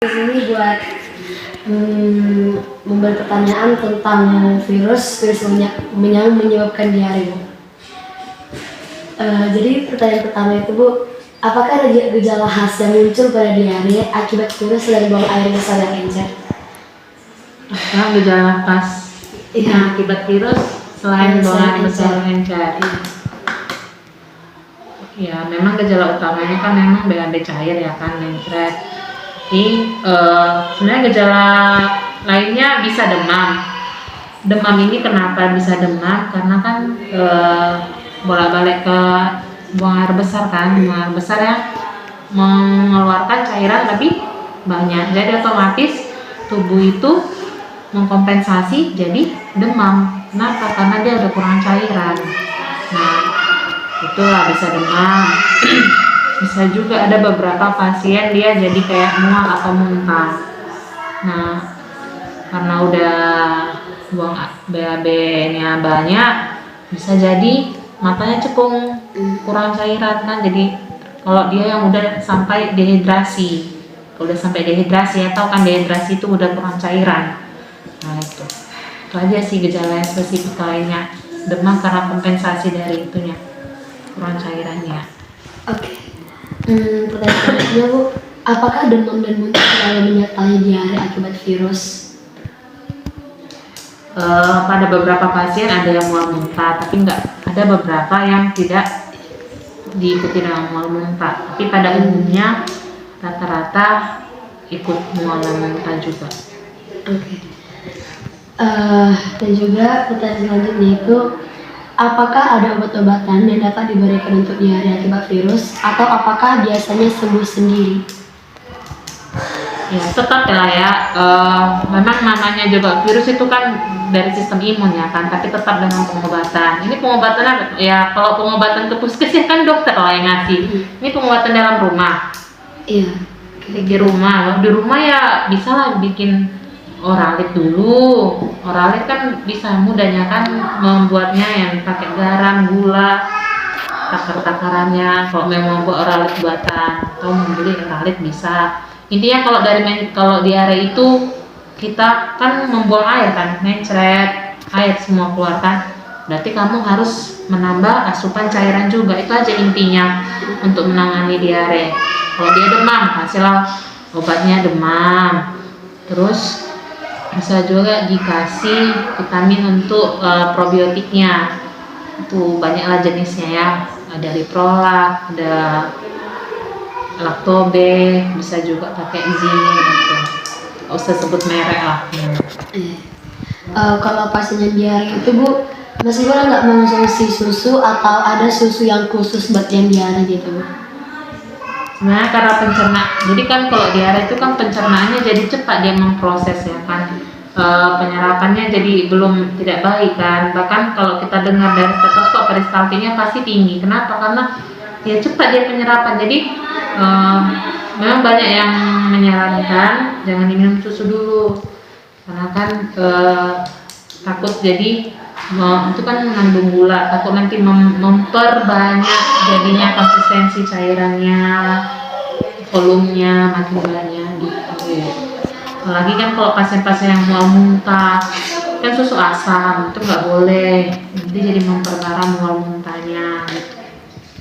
Di sini buat memberi pertanyaan tentang virus yang menyebabkan diare. Jadi pertanyaan pertama itu, Bu, apakah ada gejala khas yang muncul pada diare akibat virus dari buang air besar yang encer? Apa gejala khas yang akibat virus selain buang air besar yang encer? Ya, memang gejala utamanya kan memang BAB cair ya kan, mencret. Jadi sebenarnya gejala lainnya bisa demam. Demam ini kenapa bisa demam? Karena kan bolak-balik ke buang air besar kan, buang air besar yang mengeluarkan cairan lebih banyak. Jadi otomatis tubuh itu mengkompensasi jadi demam. Kenapa? Karena dia udah kurang cairan. Nah, itulah bisa demam. Bisa juga ada beberapa pasien dia jadi kayak mual atau muntah. Nah, karena udah buang BAB-nya banyak, bisa jadi matanya cekung, kurang cairan kan. Jadi kalau dia yang udah sampai dehidrasi, atau kan dehidrasi itu udah kurang cairan. Nah itu aja sih gejala yang spesifik lainnya. Demam karena kompensasi dari itunya, kurang cairannya. Oke. Pertanyaan selanjutnya, Bu, apakah demam dan muntah selalu menyertai diare akibat virus? Pada beberapa pasien ada yang mual muntah, tapi ada beberapa yang tidak diikuti dengan mual muntah. Tapi pada umumnya rata-rata ikut mual dan muntah juga. Oke. Dan juga pertanyaan selanjutnya itu, apakah ada obat-obatan yang dapat diberikan untuk diare akibat virus, atau apakah biasanya sembuh sendiri? Ya tetap ya, memang namanya juga virus itu kan dari sistem imun ya kan, tapi tetap dengan pengobatan. Ini pengobatannya ya, kalau pengobatan ke puskes kan dokter lah yang ngasih. Ini pengobatan dalam rumah. Iya. Di rumah ya bisa lah bikin oralit dulu. Oralit kan bisa mudahnya kan membuatnya yang pakai garam, gula, takarannya. Kalau memang buat oralit buatan atau membeli oralit bisa. Intinya kalau diare itu kita kan membuang air kan, mencret air semua keluar kan. Berarti kamu harus menambah asupan cairan juga. Itu aja intinya untuk menangani diare. Kalau dia demam, kasihlah obatnya demam. Terus bisa juga dikasih vitamin untuk probiotiknya. Itu banyaklah jenisnya ya. Ada Riprolac, ada Lactobe, bisa juga pakai zinc gitu. Gak usah sebut merek lah. Kalau pasiennya diare itu, Bu, masih boleh nggak mengonsumsi susu atau ada susu yang khusus buat yang diare gitu, Bu? Sebenarnya karena jadi kan kalau diare itu kan pencernaannya jadi cepat dia memproses ya kan. Penyerapannya jadi tidak baik kan. Bahkan kalau kita dengar dari stetoskop peristaltiknya pasti tinggi. Kenapa? Karena ya cepat dia penyerapan. Jadi memang banyak yang menyarankan jangan diminum susu dulu, karena kan takut jadi itu kan mengandung gula, takut nanti memperbanyak jadinya konsistensi cairannya, volumenya makin banyak gitu. Apalagi kan kalau pasien-pasien yang mual muntah kan susu asam itu nggak boleh, nanti jadi memperparah mual muntahnya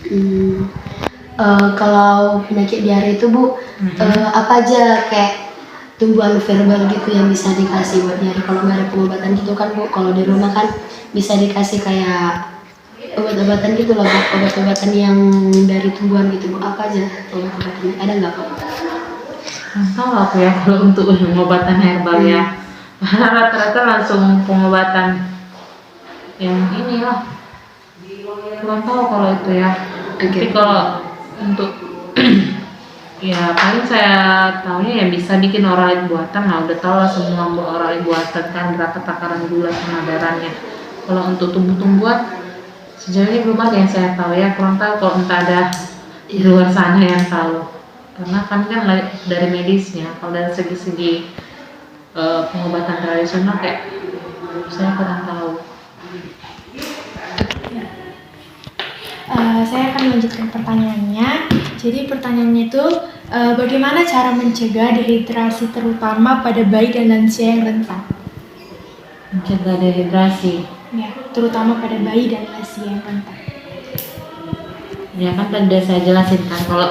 gitu. Kalau penyakit diare itu, Bu, apa aja kayak tumbuhan verbal gitu yang bisa dikasih buat diare? Kalau nggak ada pengobatan gitu kan, Bu, kalau di rumah kan bisa dikasih kayak obat-obatan gitu loh, obat-obatan yang dari tumbuhan gitu, Bu. Apa aja obat-obatannya? Ada nggak, Bu? Tahu aku ya kalau untuk pengobatan herbal ya, rata-rata langsung pengobatan yang inilah, kurang tahu kalau itu ya. Tapi kalau untuk ya paling saya tahunya ya bisa bikin oralit buatan. Nah udah tahu lah semua oralit buatan kan, berapa takaran gula sama darahnya. Kalau untuk tumbuh-tumbuhan sejauh ini belum ada yang saya tahu ya, kurang tahu kalau entah ada di luar sana yang tahu. Karena kan dari medisnya, kalau dari segi-segi pengobatan tradisional kayak saya kurang tahu. Saya akan melanjutkan pertanyaannya. Jadi pertanyaannya itu, Bagaimana cara mencegah dehidrasi terutama pada bayi dan lansia yang rentan? Mencegah dehidrasi. Ya, terutama pada bayi dan lansia yang rentan. Ya kan tadi udah saya jelasin kan, kalau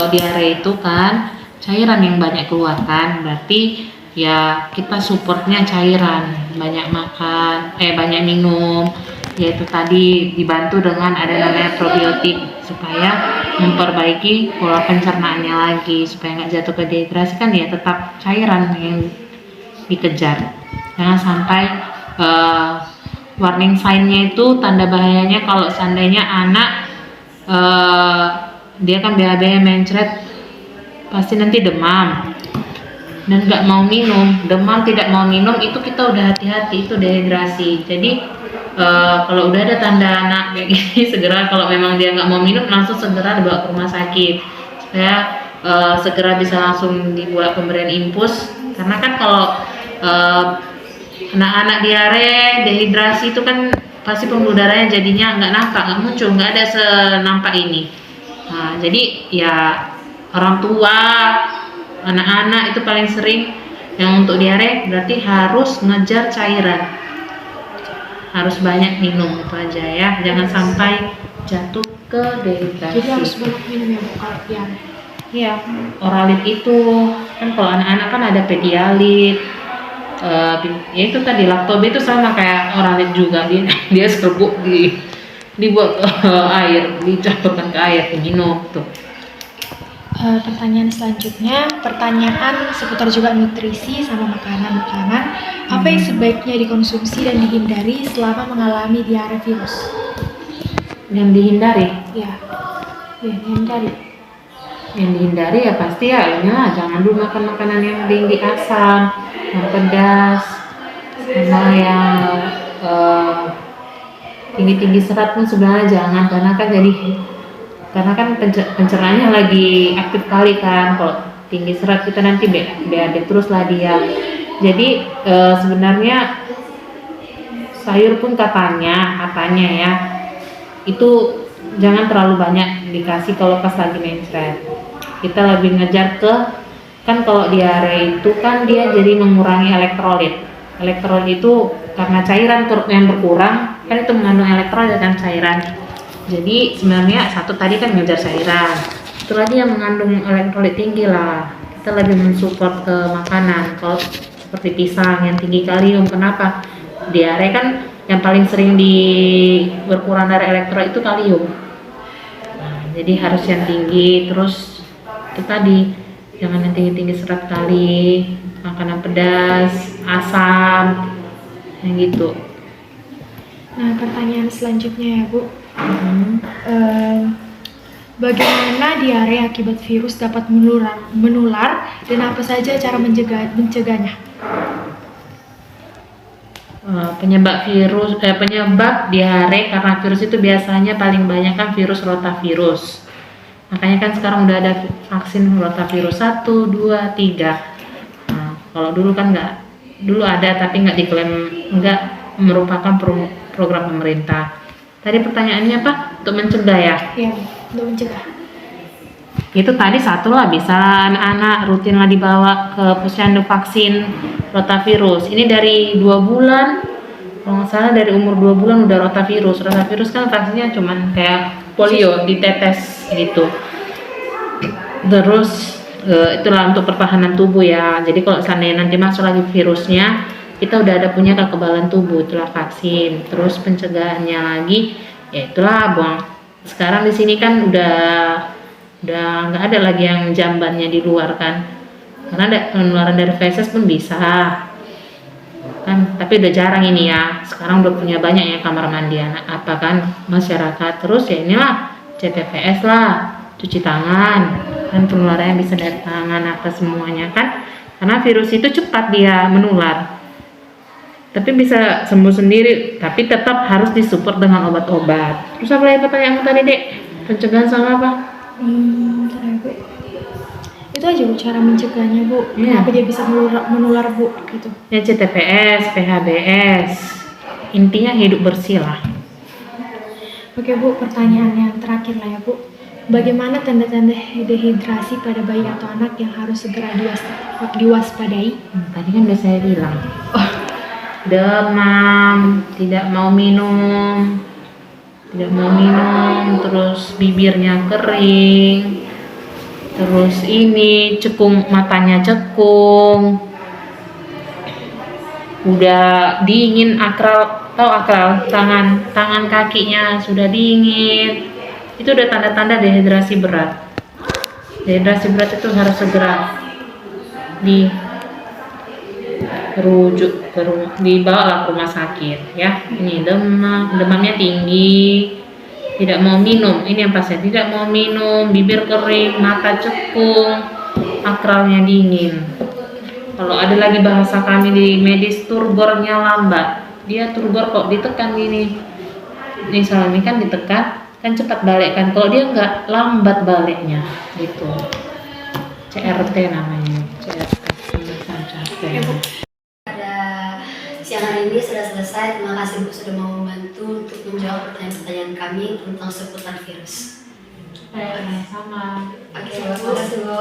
diare itu kan cairan yang banyak keluar kan, berarti ya kita supportnya cairan, banyak makan, banyak minum, yaitu tadi dibantu dengan ada namanya probiotik supaya memperbaiki pola pencernaannya lagi, supaya nggak jatuh ke dehidrasi kan, ya tetap cairan yang dikejar. Jangan sampai warning sign-nya itu, tanda bahayanya kalau seandainya anak dia kan BAB mencret, pasti nanti demam dan nggak mau minum, demam tidak mau minum, itu kita udah hati-hati, itu dehidrasi. Jadi kalau udah ada tanda anak kayak gini segera, kalau memang dia nggak mau minum, langsung segera dibawa ke rumah sakit supaya segera bisa langsung dibuat pemberian infus. Karena kan kalau anak-anak diare, dehidrasi itu kan pasti pembuluh darahnya jadinya nggak nampak, nggak muncul, nggak ada senampak ini. Nah, jadi ya orang tua, anak-anak itu paling sering yang untuk diare, berarti harus ngejar cairan, harus banyak minum, itu aja ya, jangan sampai jatuh ke dehidrasi. Jadi harus banyak minum ya Bu kalau diare. Iya, Oralit itu kan kalau anak-anak kan ada Pedialit, ya itu tadi Lactobe itu sama kayak Oralit juga, dia serbuk dibuat air, dicampurkan ke air, diminum tuh. Pertanyaan selanjutnya, pertanyaan seputar juga nutrisi sama makanan-makanan. Apa yang sebaiknya dikonsumsi dan dihindari selama mengalami diare virus? Yang dihindari? Ya, dihindari. Yang dihindari ya pasti ya ini lah, jangan dulu makan makanan yang tinggi asam, yang pedas, sama yang tinggi-tinggi serat pun sebenarnya jangan, karena kan pencernaannya lagi aktif kali kan. Kalau tinggi serat kita nanti BAD terus lah dia. Jadi sebenarnya sayur pun katanya ya itu jangan terlalu banyak dikasih kalau pas lagi mencret. Kita lebih ngejar ke, kan kalau diare itu kan dia jadi mengurangi elektrolit. Elektrolit itu karena cairan yang berkurang kan, itu mengandung elektrolit dan cairan. Jadi sebenarnya satu tadi kan ngejar cairan, itu lagi yang mengandung elektrolit tinggi lah, kita lebih mensupport ke makanan. Kalau seperti pisang yang tinggi kalium, kenapa? Diare kan yang paling sering berkurang dari elektrolit itu kalium. Nah, jadi harus yang tinggi. Terus itu tadi jangan yang tinggi serat kali, makanan pedas, asam, yang gitu. Nah, pertanyaan selanjutnya ya Bu. Bagaimana diare akibat virus dapat menular dan apa saja cara mencegahnya? Penyebab diare karena virus itu biasanya paling banyak kan virus rotavirus. Makanya kan sekarang udah ada vaksin rotavirus 1, 2, 3. Nah, kalau dulu kan dulu ada tapi nggak diklaim, nggak merupakan program pemerintah. Tadi pertanyaannya apa? Untuk mencegah ya? Iya, untuk mencegah. Itu tadi satu lah, bisa anak-anak rutinlah dibawa ke posyandu vaksin rotavirus. Ini dari 2 bulan, kalau nggak salah dari umur 2 bulan udah rotavirus. Rotavirus kan vaksinnya cuman kayak polio, ditetes gitu. Terus itulah untuk pertahanan tubuh ya. Jadi kalau seandainya nanti masuk lagi virusnya, kita udah ada punya kekebalan tubuh, itulah vaksin. Terus pencegahannya lagi, ya itulah buang. Sekarang di sini kan udah nggak ada lagi yang jambannya di luar kan, karena ada penularan dari feses pun bisa kan, tapi udah jarang ini ya. Sekarang udah punya banyak ya kamar mandi anak apa kan masyarakat. Terus ya inilah CTPS lah, cuci tangan kan, penularannya bisa dari tangan apa semuanya kan, karena virus itu cepat dia menular. Tapi bisa sembuh sendiri, tapi tetap harus disupport dengan obat-obat. Terus apa lagi pertanyaanmu tadi, Dek? Pencegahan sama apa? Bu. Itu aja Bu cara mencegahnya Bu. Kenapa dia bisa menular Bu gitu? Ya CTPS, PHBS. Intinya hidup bersih lah. Oke Bu, pertanyaan yang terakhir lah ya Bu. Bagaimana tanda-tanda dehidrasi pada bayi atau anak yang harus segera diwaspadai? Tadi kan udah saya bilang. Demam, tidak mau minum, terus bibirnya kering, terus ini cekung, matanya cekung, udah dingin, akral, tahu akral, tangan kakinya sudah dingin. Itu udah tanda-tanda dehidrasi berat. Dehidrasi berat itu harus segera dibawa ke rumah sakit ya. Ini demamnya tinggi, tidak mau minum. Ini yang pasien tidak mau minum, bibir kering, mata cekung, akralnya dingin. Kalau ada lagi bahasa kami di medis, turgornya lambat. Dia turgor kok ditekan gini. Misalnya ini kan ditekan, kan cepat balik kan. Kalau dia enggak, lambat baliknya gitu. CRT namanya. CRT. Pada siang hari ini sudah selesai. Terima kasih Bu sudah mau membantu untuk menjawab pertanyaan-pertanyaan kami tentang seputar virus. Sama. Oke, terima kasih Bu.